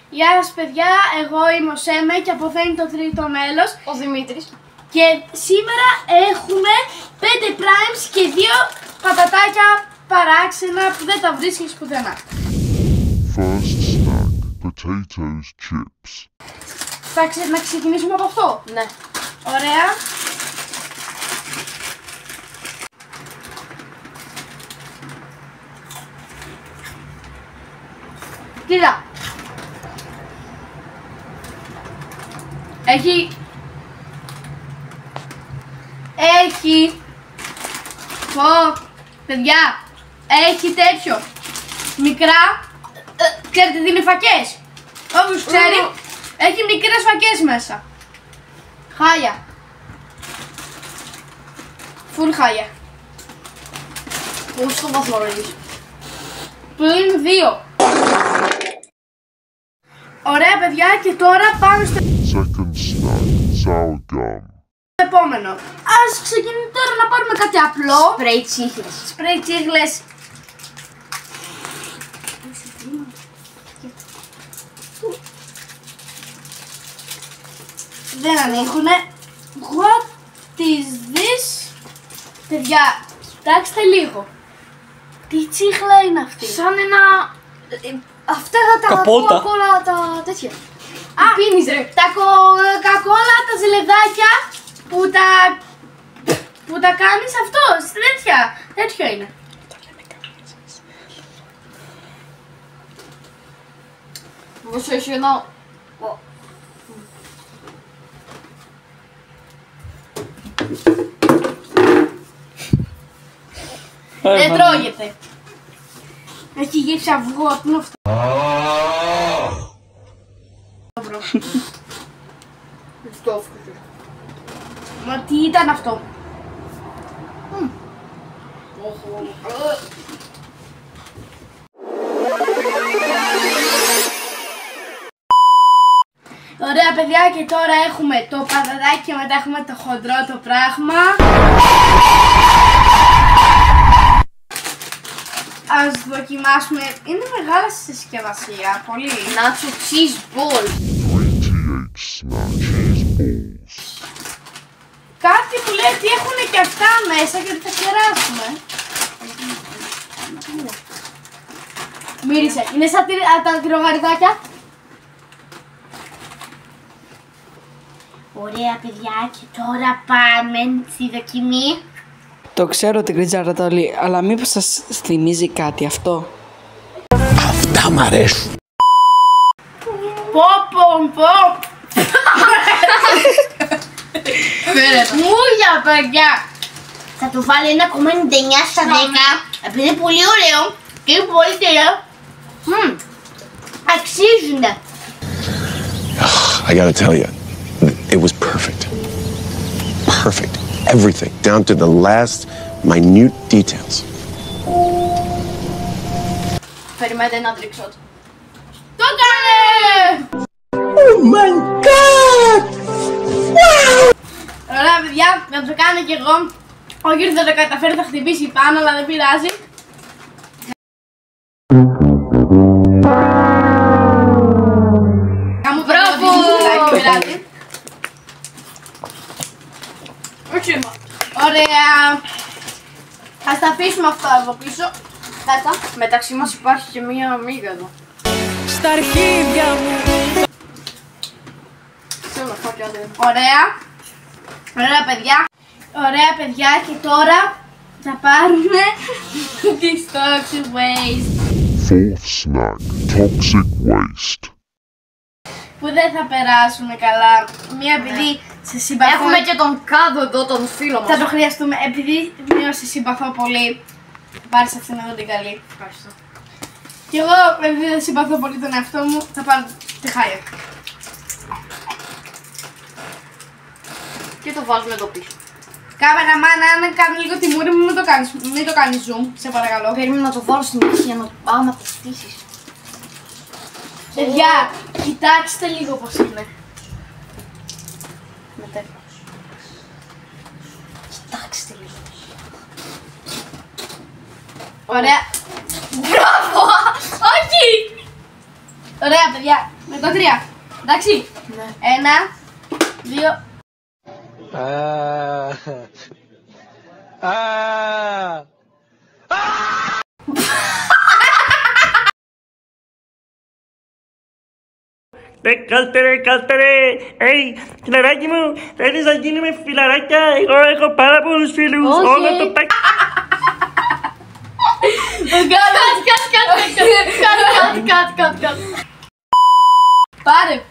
Γεια σας παιδιά, εγώ είμαι ο Σέμε και από εδώ είναι το τρίτο μέλος, ο Δημήτρης. Και σήμερα έχουμε 5 primes και 2 πατατάκια παράξενα που δεν τα βρίσκεις πουθενά. First snack, potatoes chips. Να ξεκινήσουμε από αυτό. Ναι. Ωραία. Κοίτα. Παιδιά, έχει τέτοιο μικρά, ξέρετε τι είναι φακές? Όποιος ξέρει, έχει μικρές φακές μέσα. Χάλια. Φουλ χάλια. Πόσο βαθμολογείς? Πλην 2. Ωραία παιδιά, και τώρα πάμε στο Second snack, sour gum. επόμενο. Ας ξεκινήσουμε τώρα να πάρουμε κάτι απλό. Σπρέι τσίχλες. Σπρέι τσίχλες. Δεν ανοίχουνε. What is this? Παιδιά, κοιτάξτε λίγο. Τι τσίχλα είναι αυτή? Σαν ένα... αυτά τα Καπότα. κοκακόλα τα τέτοια. Α, πίνεις ρε. Τα κοκακόλα, τα ζελεδάκια που τα κάνεις αυτό, τέτοια. Τέτοιο είναι. Βόσο έχει ένα... Δεν τρώγεται. Έχει γύψει αυγό, τι είναι αυτό? Μα τι ήταν αυτό? Ωραία παιδιά, και τώρα έχουμε το πατατάκι και μετά έχουμε το χοντρό το πράγμα. Ας δοκιμάσουμε. Είναι μεγάλα στη συσκευασία, πολύ. Nacho cheese ball. 3TH snack, cheese balls. Κάτι μου λέει ότι έχουν και αυτά μέσα και ότι θα κεράσουμε. Μύρισε. Είναι σαν τα τυρογαριδάκια. Ωραία παιδιά, και τώρα πάμε στη δοκιμή. Το ξέρω την κριτζαρατόλη, αλλά μήπως σας θυμίζει κάτι αυτό? Αυτά μ' αρέσουν. Πω. Μούλια παιδιά. Θα του βάλω 1,99 στα 10. Επειδή είναι πολύ ωραίο και είναι πολύ τέλειο. Αξίζουνε. I gotta tell you, it was perfect. Perfect. Everything, down to the last minute details. Περιμένετε ένα τρίξωτ. Το έκανε! Oh my god! Ωραία παιδιά, να το κάνω κι εγώ. Όχι ότι θα το καταφέρει, θα χτυπήσει πάνω, αλλά δεν πειράζει. Μπράβο! Δεν πειράζει. Ωραία. Ας τα αφήσουμε αυτά εδώ πίσω. Κάτσα. Μεταξύ μας υπάρχει και μία μύγα εδώ. Στα αρχίδια μου. Ξέρω αυτό κι άντε. Ωραία. Ωραία παιδιά, και τώρα θα πάρουμε τις toxic waste. Fourth snack, toxic waste. Που δεν θα περάσουμε καλά. Μία επειδή σε συμπαθώ. Έχουμε και τον Κάδο εδώ, τον φίλο μας. Θα το χρειαστούμε. Επειδή μία σε συμπαθώ πολύ, πάρεις αυτήν εδώ την καλή. Ευχαριστώ. Και εγώ, επειδή δεν συμπαθώ πολύ τον εαυτό μου, θα πάρω τη χάλια. Και το βάζουμε εδώ πίσω. Κάμεραμάν, αν κάνει λίγο τη μούρη μου, μην το κάνεις zoom, σε παρακαλώ. Περίμενα να το βάλω στην αρχή για να πάω να το στήσεις. Παιδιά, κοιτάξτε λίγο πως είναι. Μετέφραση. Κοιτάξτε. στυλίγμα. Ωραία. Μπράβο! Όχι! Ωραία, παιδιά. Με το 3. Εντάξει. Ναι. 1, 2. Καλτερέ, φιλαράκι μου, θέλεις να γίνουμε φιλαράκια, εγώ έχω πάρα πολλούς φίλους, Όχι. όλο το πακ... Κατ. Πάρε.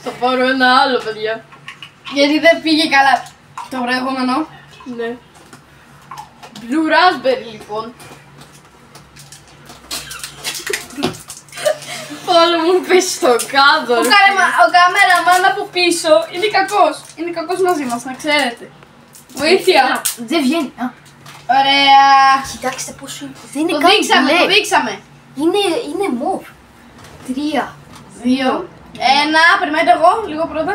Θα πάρω ένα άλλο, παιδιά. Γιατί δεν πήγε καλά το προηγούμενο. Ναι. Blue Raspberry, λοιπόν. Όλο μου πέσει στο κάτω. Ο καμεραμάν από πίσω είναι κακός. Είναι κακός μαζί μας, να ξέρετε. Βοήθεια. Δεν βγαίνει. Ωραία. Κοιτάξτε πόσο είναι. Δεν είναι Το καν δείξαμε, μπλε. το δείξαμε. Είναι μοβ. 3. 2. 1. Περιμένετε εγώ λίγο πρώτα.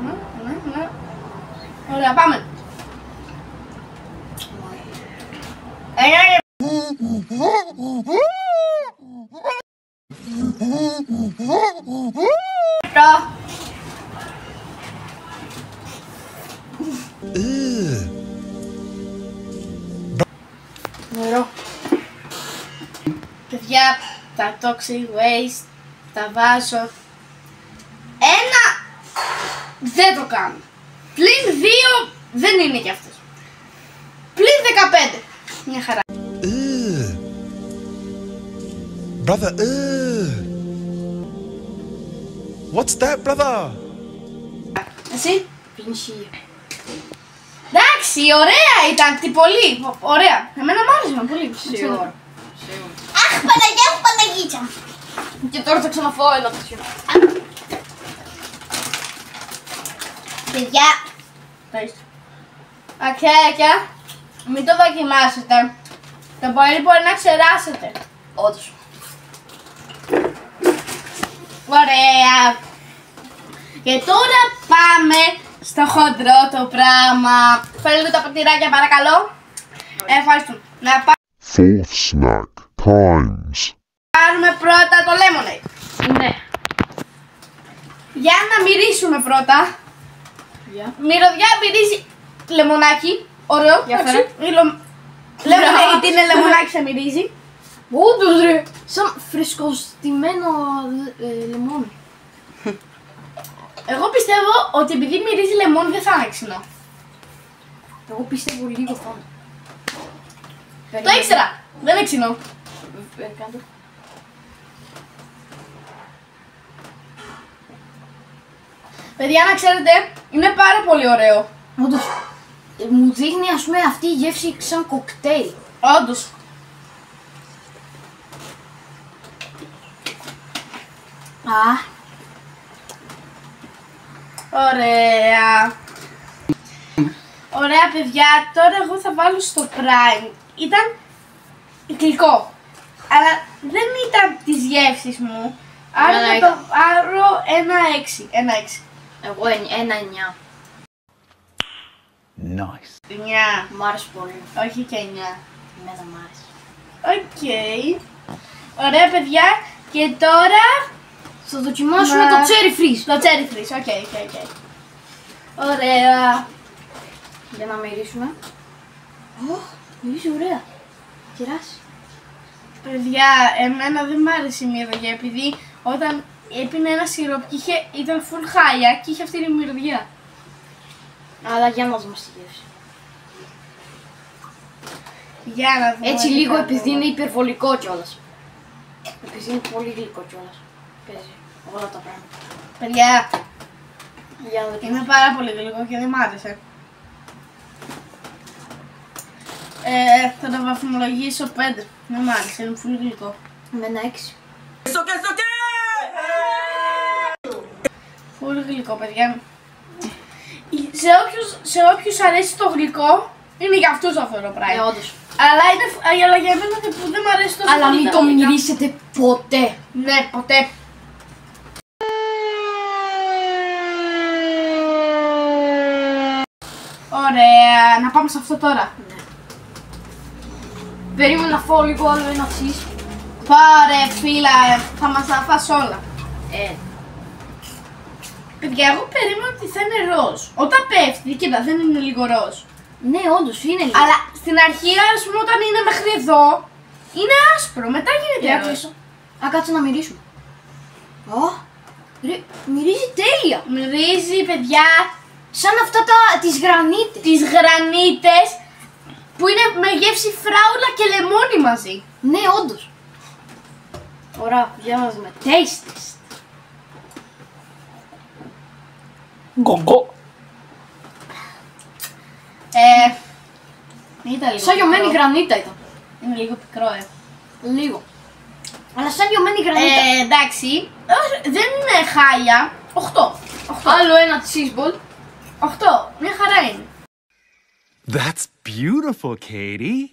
Ναι. Ωραία, πάμε. Νερό. Παιδιά, τα toxic waste τα βάζω. 1. Δεν το κάνω. Πλην 2 δεν είναι κι αυτός. Πλην 15. Μια χαρά. Brother, what's that, brother? Εσύ. Πίνει. Εντάξει, ωραία ήταν. Τι πολύ. Ωραία. Εμένα μ' άρεσε πολύ. Σίγουρα. Αχ, Παναγιά μου, Παναγίτσα. Και τώρα θα ξαναφάω ένα τέτοιο. Παιδιά. Ακέακια. Μην το δοκιμάσετε. Το πολύ μπορεί να ξεράσετε. Όντως. Ωραία. Και τώρα πάμε στο χοντρό το πράγμα. Φέρε λίγο τα ποτηράκια παρακαλώ. Ευχαριστώ. Να Fourth snack. Times. πάρουμε πρώτα το lemonade. Ναι. Για να μυρίσουμε πρώτα. Για. Μυρωδιά μυρίζει λεμονάκι. Ωραίο. Για εντάξει. φέρε. Lemonade είναι λεμονάκι, σε μυρίζει. Όντως ρε. Σαν φρεσκοστημένο λεμόνι. Εγώ πιστεύω ότι επειδή μυρίζει λεμόνι δεν θα είναι ξινό. Εγώ πιστεύω λίγο θα είναι. Το ήξερα. Δεν είναι ξινό. Κάντο. Παιδιά, να ξέρετε, είναι πάρα πολύ ωραίο. Όντως. Μου δείχνει ας πούμε αυτή η γεύση σαν κοκτέιλ. Όντως. Α. Ωραία. Ωραία, παιδιά. Τώρα εγώ θα βάλω στο prime. Ήταν γλυκό. Αλλά δεν ήταν της γεύσης μου. Άρα Εμένα θα το πάρω 1-6. 1-6. Εγώ 1-9. Nice. 9. Μ' άρεσε πολύ. Όχι και 9. Εμένα μ' άρεσε. Οκ. Ωραία, παιδιά. Και τώρα Θα δοκιμάσουμε Να- το cherry freeze. το cherry freeze. Οκ. Ωραία. Για να μυρίσουμε. Μυρίζει ωραία. Κεράσει. Παιδιά, εμένα δεν μ' άρεσε η μυρωδιά επειδή όταν έπινε ένα σιρόπ και ήταν full χάλια και είχε αυτή τη μυρωδιά. Αλλά για να δούμε στη γεύση. Για να δούμε. Έτσι τι λίγο θα επειδή δούμε. είναι υπερβολικό κιόλας. Επειδή είναι πολύ γλυκό κιόλας. Παίζει όλα τα πράγματα. Παιδιά, Για να δοκιμάσουμε. είναι πάρα πολύ γλυκό και δεν μ' άρεσε. Θα το βαθμολογήσω 5. Δεν μ' άρεσε, είναι full γλυκό. Με ένα 6. Full γλυκό, παιδιά. Σε όποιους αρέσει το γλυκό, είναι για αυτούς αυτό το πράγμα. Όντως. Αλλά για μένα που δεν μ' αρέσει τόσο Αλλά πολύ μην τα το γλυκά. μυρίσετε ποτέ. Ναι, ποτέ. Ωραία, να πάμε σε αυτό τώρα. Ναι. Περίμενα να φάω λίγο άλλο ένα cheese. Πάρε φίλα, θα μας τα φας όλα. Παιδιά, εγώ περίμενα ότι θα είναι ροζ. Όταν πέφτει, κοίτα, δεν είναι λίγο ροζ. Ναι, όντως είναι λίγο. Αλλά στην αρχή, ας πούμε, όταν είναι μέχρι εδώ, είναι άσπρο. Μετά γίνεται ροζ. κλείσω. Α, κάτσε να μυρίσουμε. Μυρίζει τέλεια. Μυρίζει, παιδιά, Σαν αυτά τις γρανίτες. τις γρανίτες που είναι με γεύση φράουλα και λεμόνι μαζί. Ναι, όντως. Ωραία, διάβαζαμε. Taste test. Γκογκο. Ήταν λίγο Σαν λιωμένη πικρό. γρανίτα ήταν. Είναι λίγο πικρό, Λίγο. Αλλά σαν λιωμένη γρανίτα. Εντάξει, δεν είναι χάλια. 8. Άλλο ένα cheese ball. 8, μια χαρά είναι. That's beautiful, Katie.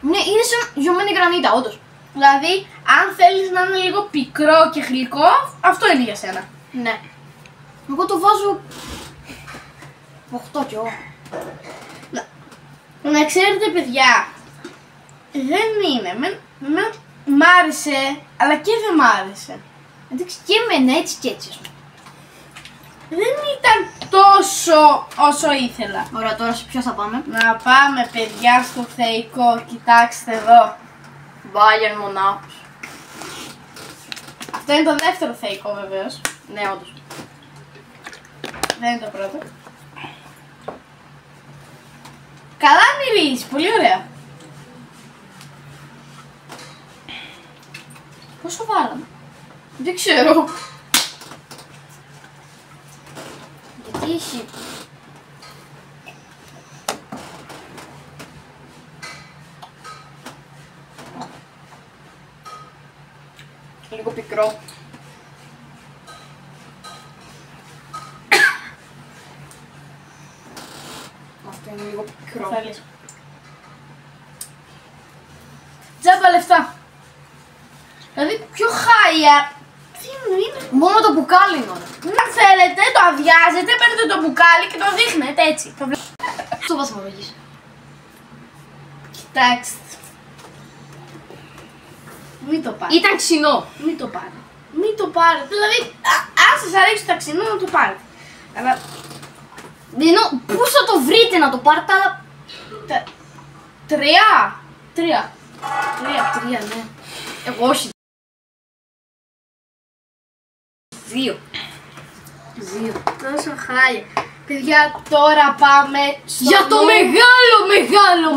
Ναι, είναι σαν λιωμένη γρανίτα, όντως. Δηλαδή, αν θέλεις να είναι λίγο πικρό και γλυκό, αυτό είναι για σένα. Ναι. Εγώ το βάζω 8 κι εγώ. Να ξέρετε, παιδιά, δεν είναι. Μ' άρεσε, αλλά και δεν μ' άρεσε. Εντάξει, και εμένα έτσι και έτσι. Δεν ήταν τόσο όσο ήθελα. Ωραία, τώρα σε ποιο θα πάμε? Να πάμε, παιδιά, στο θεϊκό. Κοιτάξτε εδώ. Bayern Μονάχος. Αυτό είναι το δεύτερο θεϊκό, βεβαίως. Ναι, όντως. Δεν είναι το πρώτο. Καλά μυρίζει, πολύ ωραία. Πόσο βάλαμε? Δεν ξέρω. Γιατί έχει... Λίγο πικρό. Αυτό είναι λίγο πικρό. Θέλεις. Τζάμπα λεφτά. Δηλαδή πιο χάλια. Τι είναι. Μόνο το μπουκάλι είναι όλα. Να θέλετε, το αδειάζετε, παίρνετε το μπουκάλι και το δείχνετε έτσι. Το βαθμολογείς. Κοιτάξτε. Μην το πάρετε. Ήταν ξινό. Μην το πάρετε. Μην το πάρετε. Δηλαδή, αν σας αρέσει το ξινό, να το πάρετε. Αλλά Ενώ, πού θα το βρείτε να το πάρετε, αλλά... Τρία. Τρία, ναι. Εγώ όχι. 2. Τόσο χάλια. Παιδιά, τώρα πάμε στο Για το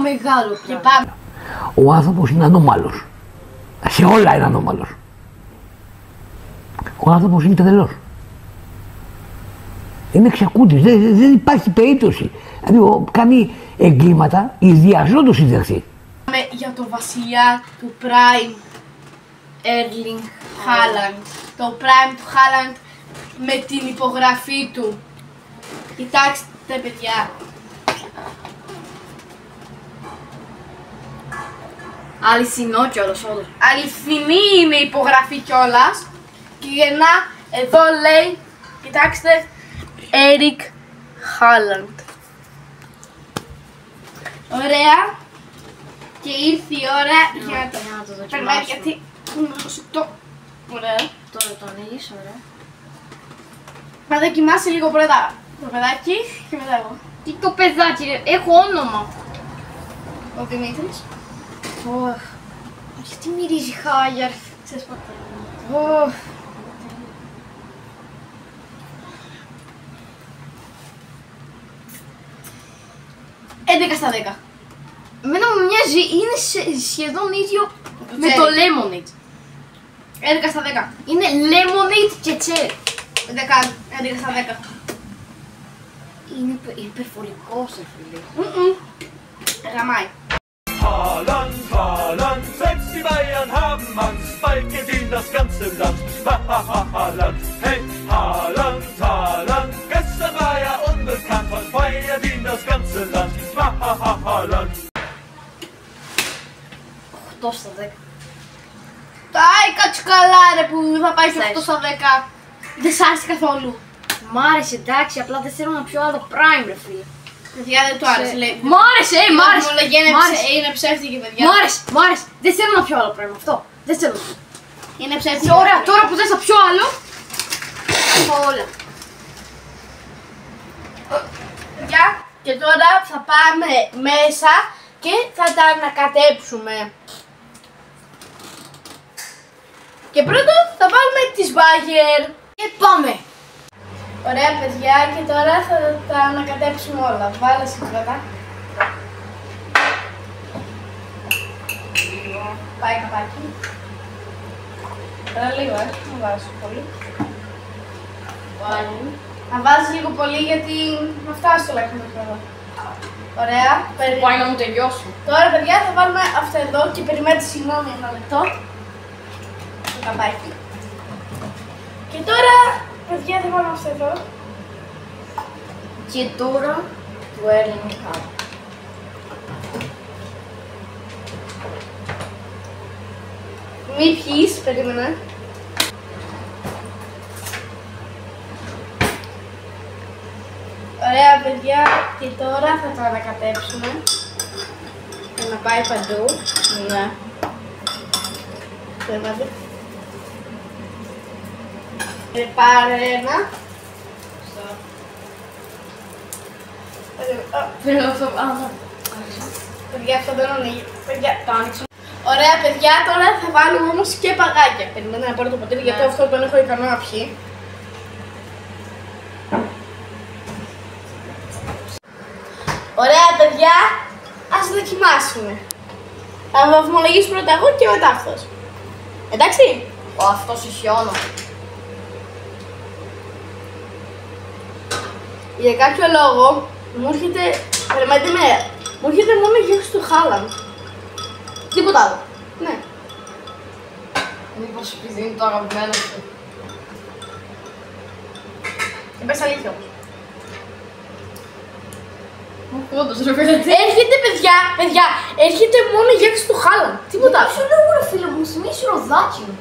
μεγάλο Και πράγμα. πάμε. Ο άνθρωπος είναι ανώμαλος. Σε όλα είναι ανώμαλος. Ο άνθρωπος είναι τρελός. Είναι ξεκούτης, δεν υπάρχει περίπτωση. Δηλαδή κάνει εγκλήματα ιδιαζόν το συνταχθεί. Πάμε για το βασιλιά του Prime Erling Haaland. Το Prime του Haaland με την υπογραφή του. Κοιτάξτε, παιδιά. Αληθινό κιόλας όλο. Αληθινή είναι η υπογραφή κιόλας. Και γεννά εδώ λέει, κοιτάξτε, Eric Haaland. Ωραία. Και ήρθε η ώρα για να το Για να το περνάει, δοκιμάσουμε. γιατί είναι προσιτό. Ωραία. Τώρα το ανοίγεις, ωραία. Θα δοκιμάσει λίγο πρώτα το παιδάκι και μετά εγώ. Τι το παιδάκι ρε, έχω όνομα. Ο Δημήτρης. Γιατί μυρίζει χάλια ρε. Ξέρεις πότε. 11 στα 10. Εμένα μου μοιάζει, είναι σχεδόν ίδιο με cherry. το lemonade. 11 στα 10. Είναι lemonade και cherry. 11 στα 10. Είναι υπερβολικός ρε φίλε. Γαμάει. Haaland, Haaland, selbst die Bayern haben Angst, bald gewinnt das ganze Land. Haaland, hey, Haaland, Haaland, gestern war er unbekannt, heute feiert ihn das ganze Land. Haaland. 8 στα 10. Άι, κάτσε καλά ρε που θα πάει και αυτό στα 10. Δεν σ' άρεσε καθόλου. Μ' άρεσε, εντάξει, απλά δεν θέλω να πιω άλλο Prime, ρε φίλε. Παιδιά δεν του άρεσε, λέει. Μ' άρεσε, μ' άρεσε. Είναι ψεύτικη, παιδιά. Μ' άρεσε. Δεν θέλω να πιω άλλο Prime, αυτό. Δεν θέλω. Είναι ψεύτικη. Και ωραία, τώρα που δεν θα πιω άλλο, θα όλα. Παιδιά, και τώρα θα πάμε μέσα και θα τα ανακατέψουμε. Και πρώτον θα βάλουμε τις μπάγκερ. Και πάμε. Ωραία παιδιά, και τώρα θα τα ανακατέψουμε όλα. Βάλε εσύ πρώτα. Πάει καπάκι. Τώρα λίγο, να βάζω πολύ. Να βάζεις λίγο πολύ γιατί να φτάσει το λέξιμο εδώ. Ωραία. Πάει να μου τελειώσει. Τώρα παιδιά θα βάλουμε αυτό εδώ και περιμένετε συγγνώμη ένα λεπτό. Το καπάκι. Και τώρα παιδιά θα βάλουμε αυτό εδώ. Και τώρα το έρνουμε κάτω. Μη πιείς, περίμενε. Ωραία παιδιά, και τώρα θα το ανακατέψουμε για να πάει παντού. Ναι. Περίμενε. Πάρε ένα. Παιδιά, αυτό δεν ανοίγει. Παιδιά, το άνοιξα. Ωραία παιδιά, τώρα θα βάλουμε όμως και παγάκια. Περιμένετε να πάρω το ποτήρι γιατί αυτό τον έχω ικανό να πιει. Ωραία παιδιά, ας δοκιμάσουμε. Θα βαθμολογήσω πρώτα εγώ και μετά αυτός. Εντάξει? Αυτός ησιώνω. Για κάποιο λόγο μου έρχεται, περιμένετε με, μου έρχεται μόνο η γεύση του Χάλαντ. Τίποτα άλλο. Ναι. Μήπως επειδή είναι το αγαπημένο σου. Και πες αλήθεια όμως. Όντως ρε παιδί. Έρχεται παιδιά, έρχεται μόνο η γεύση του Χάλαντ. Τίποτα άλλο. Ποιο λόγο ρε φίλε μου, θυμίζει ροδάκι μου.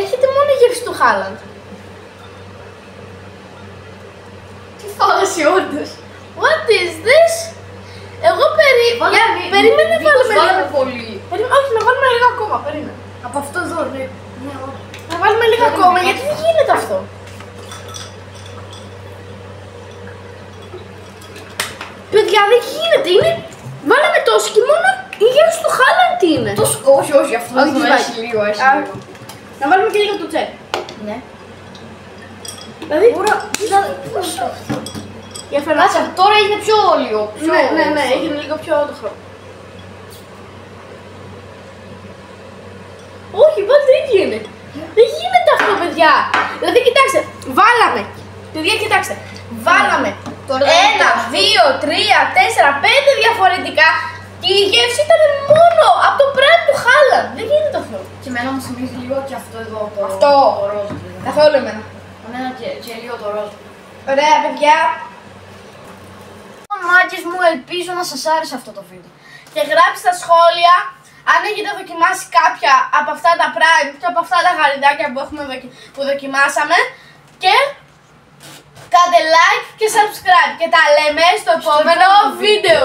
Έρχεται μόνο η γεύση του Χάλαντ. Τι φάση όντως. What is this? Εγώ περίμενε να βάλουμε πολύ. Όχι, να βάλουμε λίγο ακόμα, περίμενε. Από αυτό εδώ, ναι. Να βάλουμε λίγο ακόμα, γιατί δεν γίνεται αυτό. Παιδιά, δεν γίνεται, είναι... Βάλαμε τόσο και μόνο η γεύση του Χάλαντ είναι. Τόσο, όχι, αυτό Όχι, δεν πάει. έχει λίγο, έχει λίγο. Να βάλουμε και λίγο το τσέλ. Ναι. Δηλαδή, Πόσο. για φέρνα. Κάτσε, τώρα είναι πιο όλιο. Ναι, έγινε λίγο πιο το χρώμα. Όχι, πάλι το ίδιο είναι. Δεν γίνεται αυτό, παιδιά. Δηλαδή, κοιτάξτε, βάλαμε. Παιδιά, κοιτάξτε. Βάλαμε 1, 2, 3, 4, 5 διαφορετικά και η γεύση ήταν μόνο από το brand του Χάλαντ. Δεν γίνεται αυτό. Και εμένα μου θυμίζει λίγο και αυτό εδώ το Αυτό. το ροζ. Καθόλου εμένα. Εμένα και λίγο το ροζ. Ωραία, παιδιά. Μάγκες μου, ελπίζω να σας άρεσε αυτό το βίντεο. Και γράψτε στα σχόλια αν έχετε δοκιμάσει κάποια από αυτά τα Prime και από αυτά τα γαριδάκια που δοκιμάσαμε. Και κάντε like και subscribe και τα λέμε στο επόμενο βίντεο.